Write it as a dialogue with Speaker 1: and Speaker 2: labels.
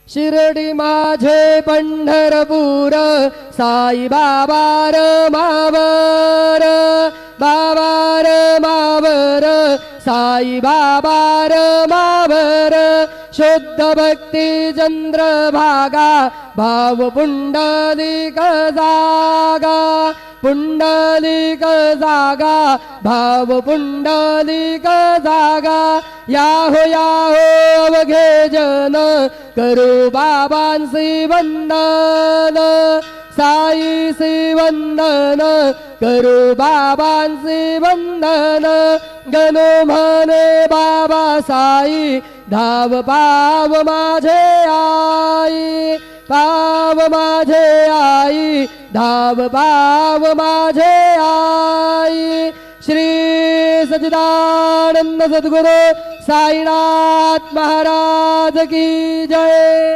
Speaker 1: शिर्डी माझे पंढरपूर साई बाबा मावर बाबार मावर साई बाबार मावर शुद्ध भक्ती चंद्रभागा भाव पुंडलिक जागा पुंडलिक जागा भाव पुंडलिक जागा याहो अवघे जन करू बाबांसी वंदन साईसी वंदन करू बाबांसी वंदन गणो म्हणे बाबा साई धाव पाव माझे आई पाव माझे आई धाव पाव माझे आई श्री सच्चिदानंद सद्गुरु साईनाथ महाराज की जय।